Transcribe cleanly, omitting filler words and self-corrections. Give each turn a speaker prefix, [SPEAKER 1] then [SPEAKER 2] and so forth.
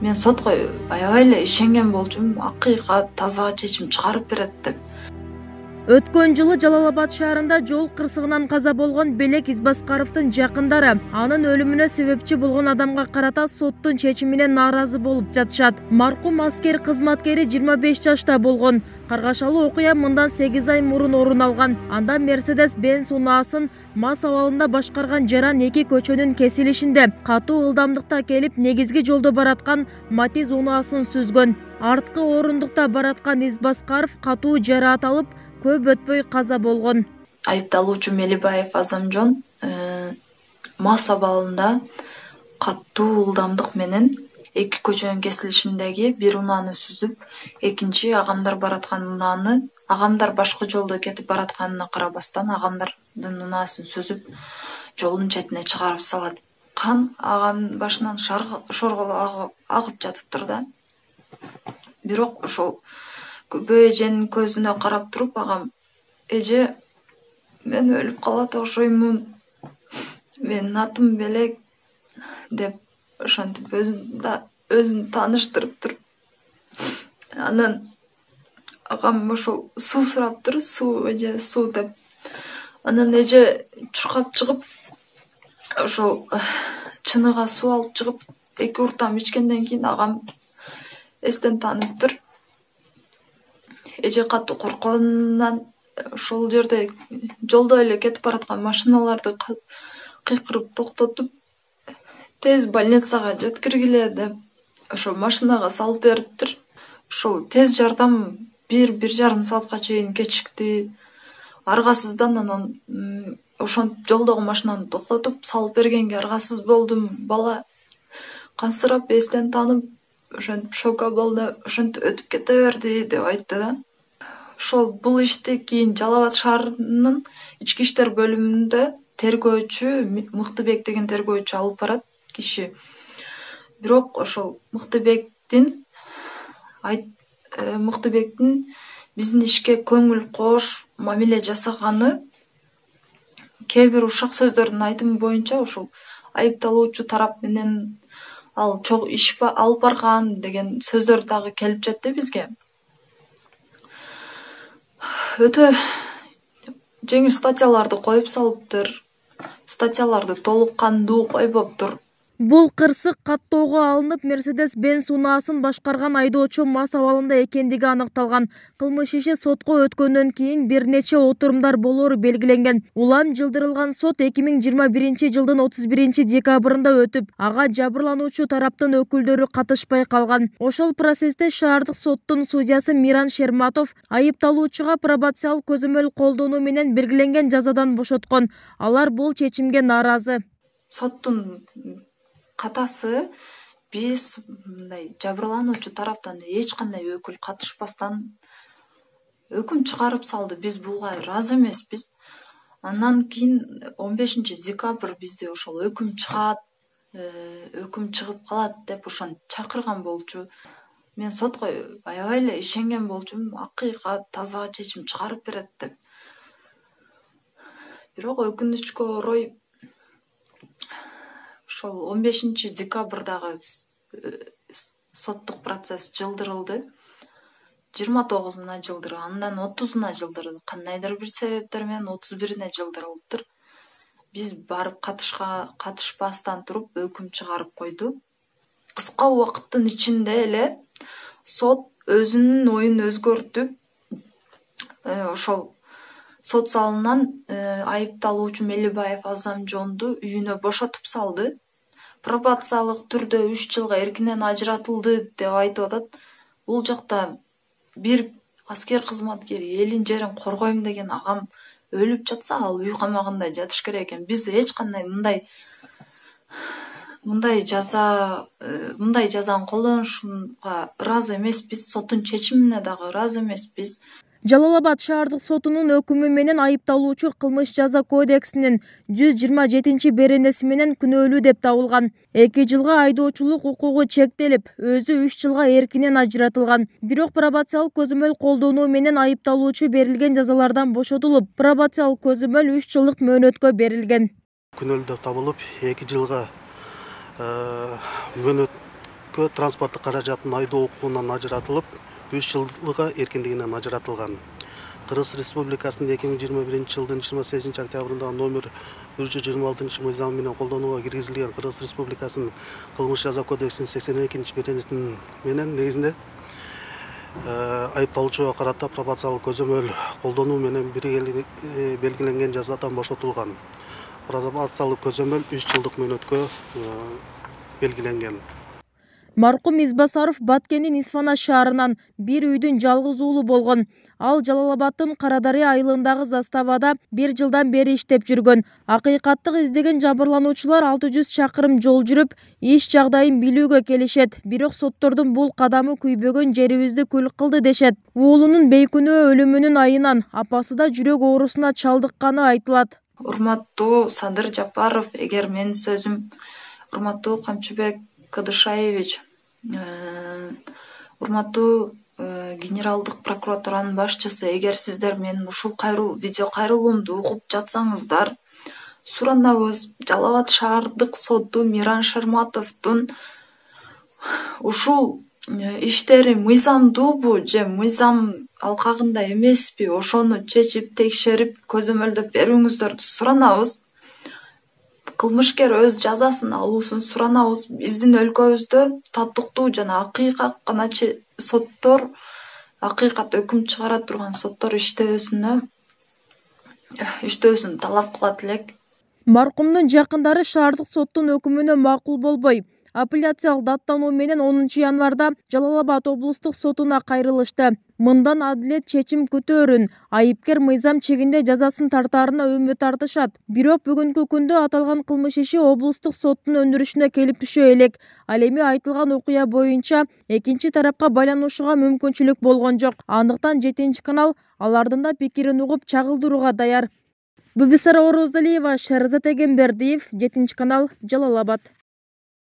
[SPEAKER 1] Мен сотко аябай эле ишенген болчумун, акыйкат, таза чечим чыгарып берет деп.
[SPEAKER 2] Өткөн жылы Жалал-Абад шаарында жол кырсыгынан каза болгон Белек Избаскаровдун жакындары анын өлүмүнө себепчи болгон адамга карата соттун чечимине нааразы болуп жатышат. Маркум аскер кызматкери 25 жашта болгон. Каргашалуу окуя мындан 8 ай мурун орун алган. Анда Mercedes-Benz унаасын мас абалында башкарган жаран эки көчөнүн кесилишинде катуу ылдамдыкта келип негизги жолдо бараткан Matiz унаасын сүзгөн. Арткы орундукта бараткан Избаскаров катуу жараат алып, көп өтпөй каза болгон.
[SPEAKER 1] Айыпталуучу Мелибаев Азамжон мас абалында катуу ылдамдык менен эки көчөнүн кесилишиндеги бир унааны сүзүп, экинчи агамдар бараткан унааны, агамдар башка жолдо кетип баратканына карабастан агамдардын унаасын сүзүп, жолдун четине чыгарып салат. Кан агамдын башынан шорголуп агып жатыптыр да. Бирок ошол көбө эженин көзүнө карап туруп, агам: "Эже, мен өлүп калат окшоймун. Менин атым Белек" деп ошентип өзүн тааныштырып туруп. Анан агам ошол суу сураптыр, эже суу деп. Анан эже чуркап чыгып, ошол чыныга суу алып чыгып, эки уртам ичкенден кийин агам эстен таныптыр. Эже катуу коркконунан ошол жерде жолдо эле кетип бараткан машиналарды кыйкырып токтотуп, тез больницага жеткиргиле деп ошол машинага салып бериптир. Ошол тез жардам 1-1,5 саатка чейин кечикти. Аргасыздан анан ошентип жолдогу машинаны токтотуп салып бергенге аргасыз болдум. Бала кансырап эстен танып, ошентип шок абалда ошентип өтүп кете берди деп айтты да. Ошол бул ишти кийин Жалал-Абад шаарынын ички иштер бөлүмүндө тергөөчү Мыктыбек деген тергөөчү алып барат киши. Бирок ошол Мыктыбектин биздин ишке көңүл кош мамиле жасаганы, кээ бир ушак сөздөрдүн айтымы боюнча ошол айыпталуучу тарап менен ал чоң иш алып барган деген сөздөр дагы келип жетти бизге. Өтө жеңил статьяларды коюп салыптыр. Статьяларды толук кандуу койбоптур.
[SPEAKER 2] Бул кырсык каттоого алынып, Mercedes-Benz унаасын башкарган айдоочу мас абалында экендиги аныкталган. Кылмыш иши сотко өткөндөн кийин бир нече отурумдар болору белгиленген. Улам жылдырылган сот 2021 жылдын 31 декабрында өтүп, ага жабырлануучу тараптын өкүлдөрү катышпай калган. Ошол процессте шаардык соттун судьясы Миран Шерматов айыпталуучуга пробациялык көзөмөл колдонуу менен белгиленген жазадан бошоткон. Алар бул чечимге нааразы.
[SPEAKER 1] Соттун катасы биз мындай жабырлануучу тараптан эч кандай өкүл катышпастан өкүм чыгарып салды. Биз буга ыраазы эмеспиз. Андан кийин 15 декабрь бизде ошол өкүм чыгат, өкүм чыгып калат деп ошон чакырган болчу. Мен сотко аябай эле ишенген болчумун, акыйкат, таза чечим чыгарып берет деп. Бирок өкүнүчкө орой ошол 15 декабрдагы соттук процесс жылдырылды. 29-уна жылдырылды, андан 30-уна жылдырылды. Кандайдыр бир себептер менен 31-ине жылдырылыптыр. Биз барып катышпастан туруп өкүм чыгарып койду. Кыска убакыттын ичинде эле сот өзүнүн оюн өзгөртүп, ошол сот залынан айыпталуучу Мелибаев Азамжонду үйүнө бошотуп салды. Пробациялык түрдө 3 жылга эркинен ажыратылды деп айтып атат. Бул жакта бир аскер кызматкери элин жерин коргойм деген агам өлүп жатса, ал үй камагында жатыш керек экен. Биз эч кандай мындай жазанын колдонушуна ыраазы эмеспиз. Соттун чечимине дагы ыраазы эмеспиз.
[SPEAKER 2] Жалал-Абад шаардык сотунун өкүмү менен айыпталуучу кылмыш жаза кодексинин 127 беренеси менен күнөөлүү деп табылган. 2 жылга айдоочулук укугу чектелип, өзү 3 жылга эркинен ажыратылган. Бирок пробациялык көзөмөл колдонуу менен айыпталуучу берилген жазалардан бошотулуп, пробациялык көзөмөл 3 жылдык мөөнөткө берилген.
[SPEAKER 3] Күнөөлүү деп табылып, 2 жылга мөөнөт мөөнөткө транспорттук каражатын айдоо укугунан ажыратылып, 3 жылга эркиндигинен ажыратылган. Кыргыз Республикасынын 2021 жылдын 28 октябрындагы номер 126 мыйзамы менен колдонууга киргизилген Кыргыз Республикасынын кылмыш жаза кодексинин 82-беренесинин менен негизинде айыпталуучуга карата пробациялык көзөмөл колдонуу менен белгиленген жазадан бошотулган. Пробациялык көзөмөл 3 жылдык мөөнөткө белгиленген.
[SPEAKER 2] Маркум Избасаров Баткендин Исфана шаарынан бир үйдүн жалгыз уулу болгон. Ал Жалал-Абадтын Карадарыя айылындагы заставада 1 жылдан бери иштеп жүргөн. Акыйкаттык издеген жабырлануучулар 600 чакырым жол жүрүп, иш жагдайын билүүгө келишет. Бирок соттордун бул кадамы күйбөгөн жерибизди күл кылды дешет. Уулунун бейкүнөө өлүмүнүн айынан апасы да жүрөк оорусуна чалдыкканы айтылат.
[SPEAKER 1] Урматтуу Садыр Жапаров, эгер менин сөзүм, урматтуу Камчыбек Кадышаевич, урматтуу генералдык прокуратуранын башчысы, эгер сиздер менин ушул видео кайрылуумду угуп жатсаңыздар, суранабыз Жалал-Абад шаардык соту Миран Шерматовдун ушул иштери мыйзамдуубу же мыйзам алкагында эмеспи, ошону чечип, текшерип, көзөмөлдөп берүүңүздөрдү суранабыз. Кылмышкер өз жазасын алуусун суранабыз. Биздин өлкөбүздө татыктуу жана акыйкат гана соттор, акыйкат өкүм чыгара турган соттор иштөөсүн талап кылат элек.
[SPEAKER 2] Маркумдун жакындары шаардык соттун өкүмүнө макул болбой, апелляциялык даттануу менен 10 январда Жалал-Абад облустук сотуна кайрылышты. Мындан адилет чечим күтөөрүн, айыпкер мыйзам чегинде жазасын тартаарына үмүт артышат. Бирок бүгүнкү күндө аталган кылмыш иши облустук соттун өндүрүшүнө келип түшө элек. Ал эми айтылган окуя боюнча экинчи тарапка байланышууга мүмкүнчүлүк болгон жок. Андыктан 7 канал алардын да пикирин угуп чагылдырууга даяр. Бубисара Орозалиева, Шарзат Эгембердиев, 7 канал, Жалал-Абад.